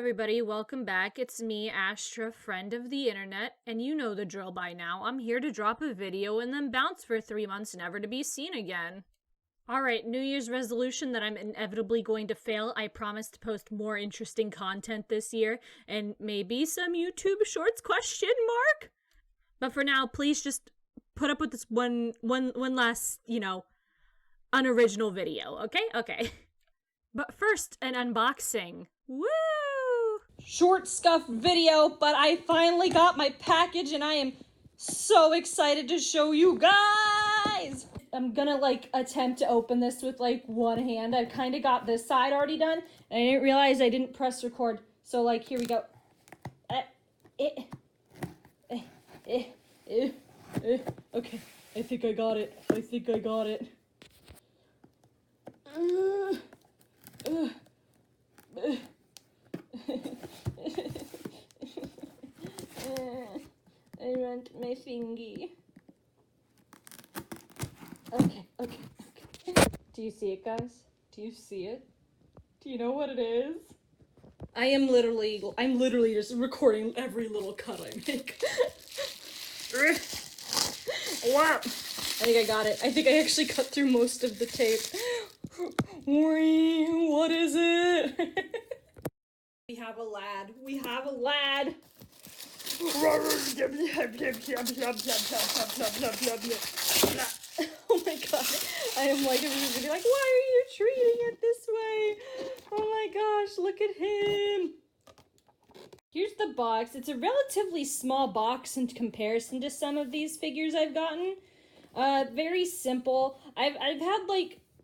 everybody, welcome back. It's me, Astra, friend of the internet, and you know the drill by now. I'm here to drop a video and then bounce for 3 months never to be seen again. Alright, New Year's resolution that I'm inevitably going to fail. I promise to post more interesting content this year, and maybe some YouTube shorts, question mark? But for now, please just put up with this one last, unoriginal video, okay? Okay. But first, an unboxing. Woo! Short scuffed video, but I finally got my package and I am so excited to show you guys! I'm gonna attempt to open this with one hand. I've kind of got this side already done and I didn't realize I didn't press record. So here we go. Okay, I think I got it. I want my thingy. Okay. Do you see it, guys? Do you see it? Do you know what it is? I'm literally just recording every little cut I make. Wow. I think I got it. I think I actually cut through most of the tape. What is it? We have a lad. Oh my god. I am everyone's gonna be like, why are you treating it this way? Oh my gosh, look at him. Here's the box. It's a relatively small box in comparison to some of these figures I've gotten. Very simple. I've had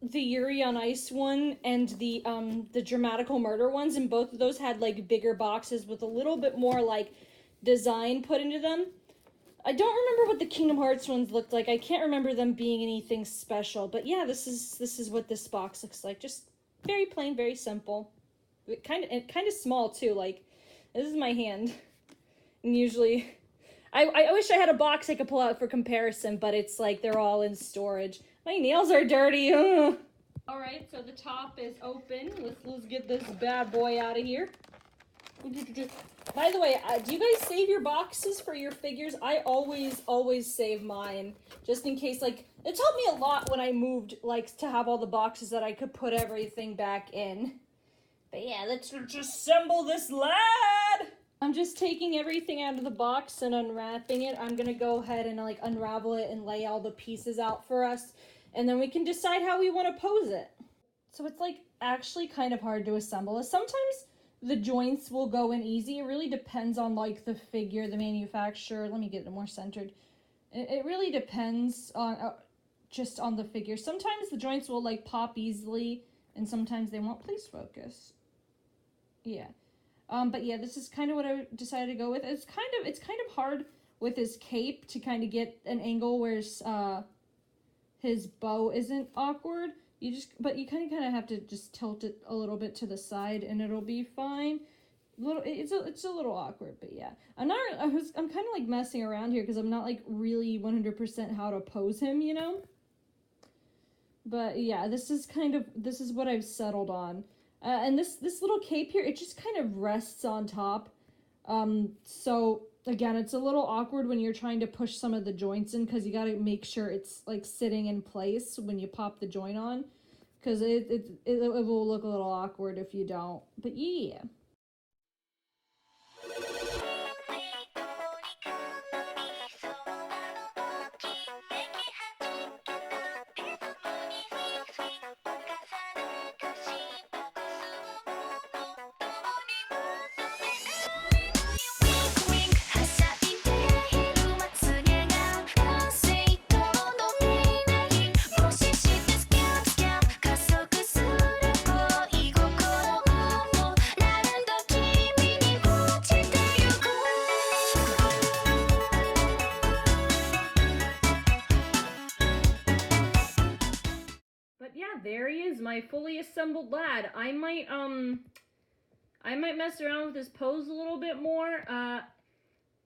the Yuri on Ice one and the Dramatical Murder ones, and both of those had bigger boxes with a little bit more design put into them. I don't remember what the Kingdom Hearts ones looked like. I can't remember them being anything special, but yeah, this is what this box looks like. Just very plain, very simple. Kind of small too. This is my hand, and usually I wish I had a box I could pull out for comparison, but it's they're all in storage. My nails are dirty. Ugh. All right, so the top is open. Let's get this bad boy out of here. By the way, do you guys save your boxes for your figures? I always save mine, just in case. It helped me a lot when I moved, to have all the boxes that I could put everything back in. But yeah, let's assemble this lad. I'm just taking everything out of the box and unwrapping it. I'm gonna go ahead and unravel it and lay all the pieces out for us, and then we can decide how we want to pose it. So it's actually kind of hard to assemble. Sometimes the joints will go in easy. It really depends on the figure, the manufacturer. Let me get it more centered. It really depends on just on the figure. Sometimes the joints will pop easily, and sometimes they won't. Please focus. Yeah. But yeah, this is kind of what I decided to go with. It's kind of hard with his cape to kind of get an angle where his bow isn't awkward. But you kind of have to just tilt it a little bit to the side and it'll be fine. It's a little awkward, but yeah. I'm kind of messing around here because I'm not really 100% how to pose him, But yeah, this is what I've settled on. And this little cape here, it just kind of rests on top. So again, it's a little awkward when you're trying to push some of the joints in because you got to make sure it's sitting in place when you pop the joint on, because it will look a little awkward if you don't. But yeah. There he is, my fully assembled lad. I might mess around with his pose a little bit more.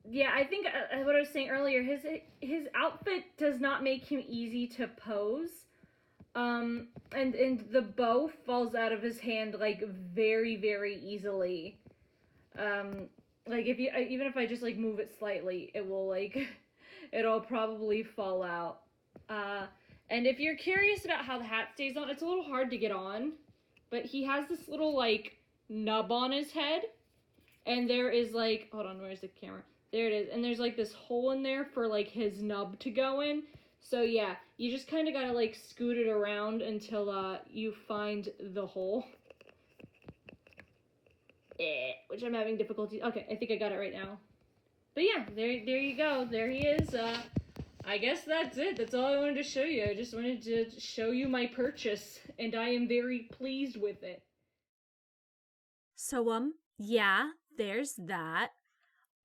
Yeah, I think what I was saying earlier, his outfit does not make him easy to pose. And the bow falls out of his hand very, very easily. Like if you even if I just like move it slightly, it will like it'll probably fall out. And if you're curious about how the hat stays on, it's a little hard to get on, but he has this little like nub on his head, and there is like, hold on, where's the camera? There it is, and there's like this hole in there for like his nub to go in. So yeah, you just kind of gotta like scoot it around until you find the hole. Which I'm having difficulty. Okay, I think I got it right now. But yeah, there you go. There he is. I guess that's it. That's all I wanted to show you. I just wanted to show you my purchase, and I am very pleased with it. So, yeah, there's that.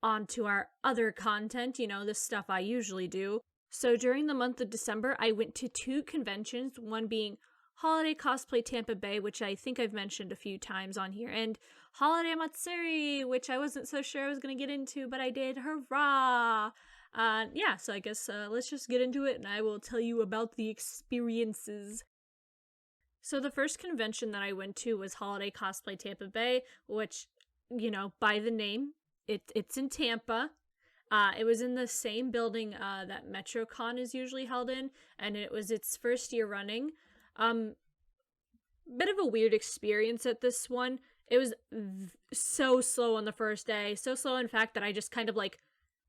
On to our other content, you know, the stuff I usually do. So during the month of December, I went to 2 conventions, one being Holiday Cosplay Tampa Bay, which I think I've mentioned a few times on here, and Holiday Matsuri, which I wasn't so sure I was going to get into, but I did. Hurrah! Yeah, so I guess let's just get into it, and I will tell you about the experiences. So the first convention that I went to was Holiday Cosplay Tampa Bay, which, you know, by the name, it's in Tampa. It was in the same building that MetroCon is usually held in, and it was its first year running. Bit of a weird experience at this one. It was so slow on the first day, so slow in fact that I just kind of like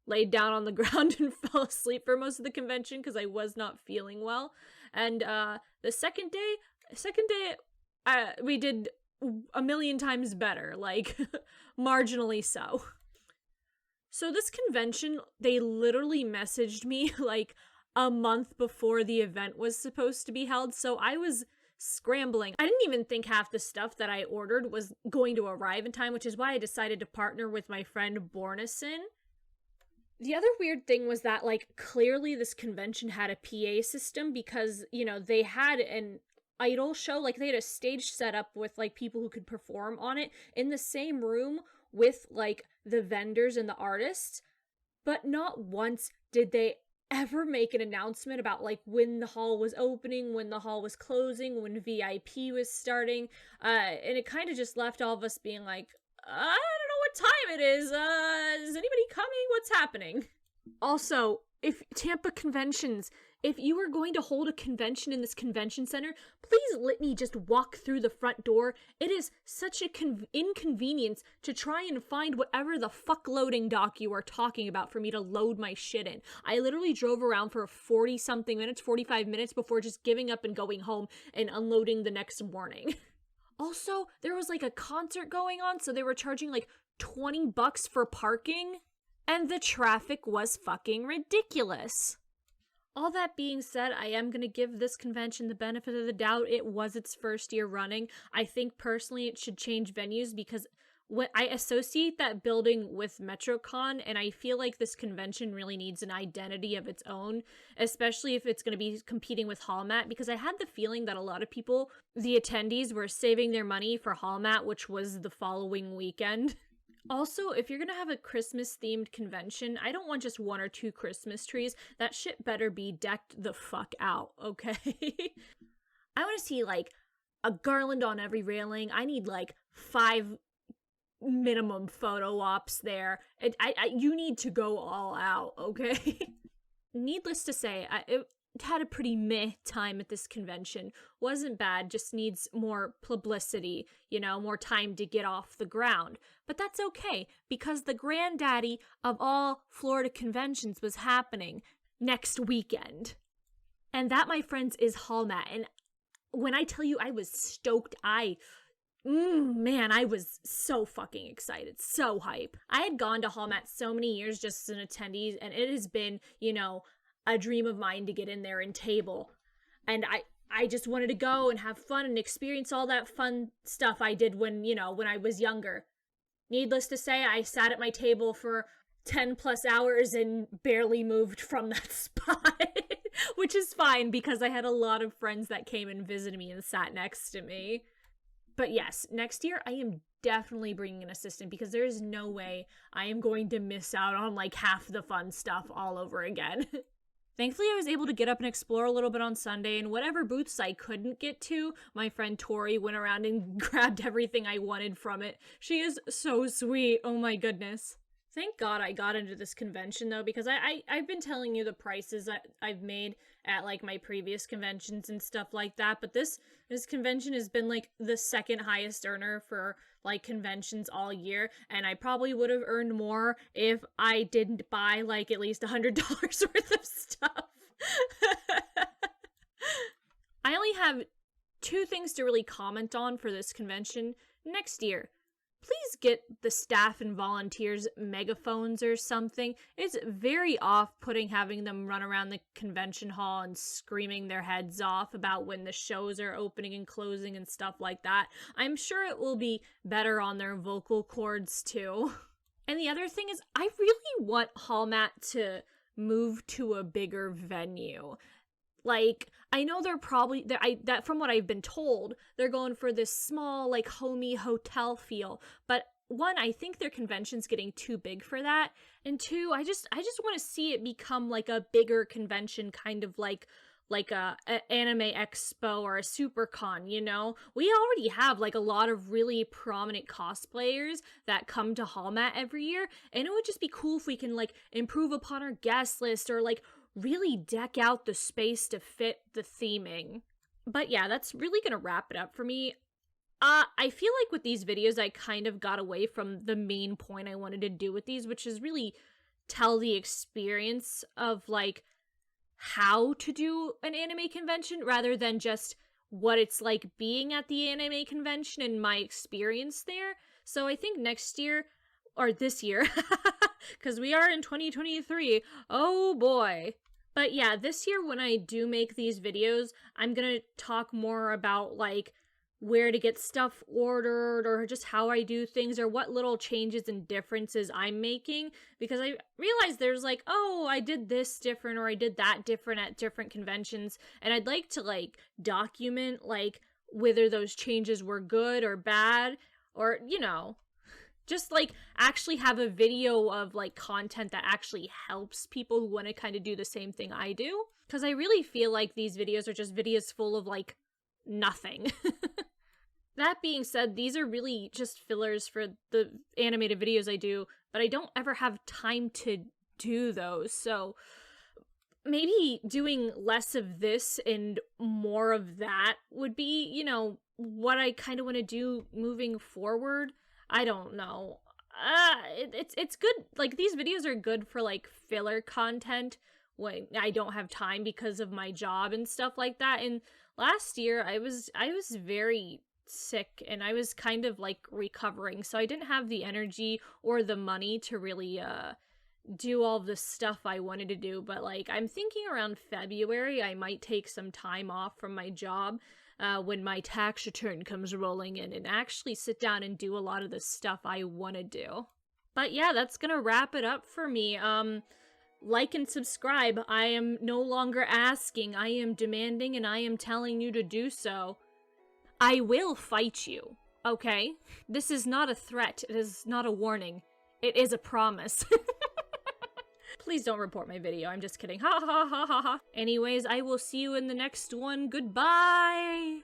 laid down on the ground and fell asleep for most of the convention because I was not feeling well. And the second day, we did a million times better, like marginally so. So this convention, they literally messaged me like a month before the event was supposed to be held, so I was scrambling. I didn't even think half the stuff that I ordered was going to arrive in time, which is why I decided to partner with my friend Bornison. The other weird thing was that, like, clearly this convention had a PA system because, you know, they had an idol show, like, they had a stage set up with, like, people who could perform on it in the same room with, like, the vendors and the artists, but not once did they ever make an announcement about, like, when the hall was opening, when the hall was closing, when VIP was starting, and it kind of just left all of us being like, I don't know what time it is, is anybody coming? What's happening? Also, if Tampa conventions, if you are going to hold a convention in this convention center, please let me just walk through the front door. It is such an inconvenience to try and find whatever the fuck loading dock you are talking about for me to load my shit in. I literally drove around for 40-something minutes, 45 minutes before just giving up and going home and unloading the next morning. Also, there was like a concert going on, so they were charging like $20 for parking, and the traffic was fucking ridiculous. All that being said, I am going to give this convention the benefit of the doubt. It was its first year running. I think personally it should change venues because when I associate that building with MetroCon, and I feel like this convention really needs an identity of its own, especially if it's going to be competing with Holmat, because I had the feeling that a lot of people, the attendees, were saving their money for Holmat, which was the following weekend. Also, if you're gonna have a Christmas-themed convention, I don't want just 1 or 2 Christmas trees. That shit better be decked the fuck out, okay? I want to see, like, a garland on every railing. I need, like, 5 minimum photo ops there. You need to go all out, okay? Needless to say, it had a pretty meh time at this convention. Wasn't bad, just needs more publicity, you know, more time to get off the ground. But that's okay, because the granddaddy of all Florida conventions was happening next weekend. And that, my friends, is Holmat. And when I tell you I was stoked, man, I was so fucking excited, so hype. I had gone to Holmat so many years just as an attendee, and it has been, you know, a dream of mine to get in there and table. And I just wanted to go and have fun and experience all that fun stuff I did when I was younger. Needless to say, I sat at my table for 10 plus hours and barely moved from that spot, which is fine because I had a lot of friends that came and visited me and sat next to me. But yes, next year I am definitely bringing an assistant because there is no way I am going to miss out on like half the fun stuff all over again. Thankfully, I was able to get up and explore a little bit on Sunday, and whatever booths I couldn't get to, my friend Tori went around and grabbed everything I wanted from it. She is so sweet. Oh my goodness. Thank God I got into this convention, though, because I've been telling you the prices that I've made at, like, my previous conventions and stuff like that, but this convention has been, like, the second highest earner for, like, conventions all year, and I probably would have earned more if I didn't buy, like, at least $100 worth of stuff. I only have 2 things to really comment on for this convention next year. Please get the staff and volunteers megaphones or something. It's very off-putting having them run around the convention hall and screaming their heads off about when the shows are opening and closing and stuff like that. I'm sure it will be better on their vocal cords too. And the other thing is, I really want Holmat to move to a bigger venue. Like, I know they're probably, that from what I've been told, they're going for this small, like, homey hotel feel. But 1, I think their convention's getting too big for that. And 2, I just want to see it become, like, a bigger convention, kind of like a anime expo or a supercon, you know? We already have, like, a lot of really prominent cosplayers that come to Holmat every year. And it would just be cool if we can, like, improve upon our guest list or, like, really deck out the space to fit the theming. But yeah, that's really gonna wrap it up for me. I feel like with these videos, I kind of got away from the main point I wanted to do with these, which is really tell the experience of, like, how to do an anime convention rather than just what it's like being at the anime convention and my experience there. So I think next year, or this year, because we are in 2023, oh boy. But yeah, this year when I do make these videos, I'm gonna talk more about, like, where to get stuff ordered or just how I do things or what little changes and differences I'm making, because I realize there's, like, oh, I did this different or I did that different at different conventions, and I'd like to, like, document, like, whether those changes were good or bad, or, you know, just, like, actually have a video of, like, content that actually helps people who want to kind of do the same thing I do. Because I really feel like these videos are just videos full of, like, nothing. That being said, these are really just fillers for the animated videos I do, but I don't ever have time to do those, so maybe doing less of this and more of that would be, you know, what I kind of want to do moving forward. I don't know. It's good. Like, these videos are good for, like, filler content when I don't have time because of my job and stuff like that. And last year I was very sick and I was kind of, like, recovering, so I didn't have the energy or the money to really do all the stuff I wanted to do. But, like, I'm thinking around February I might take some time off from my job when my tax return comes rolling in and actually sit down and do a lot of the stuff I want to do. But yeah, that's gonna wrap it up for me. Like and subscribe. I am no longer asking, I am demanding, and I am telling you to do so. I will fight you, okay? This is not a threat. It is not a warning. It is a promise. Please don't report my video. I'm just kidding. Ha ha ha ha ha. Anyways, I will see you in the next one. Goodbye!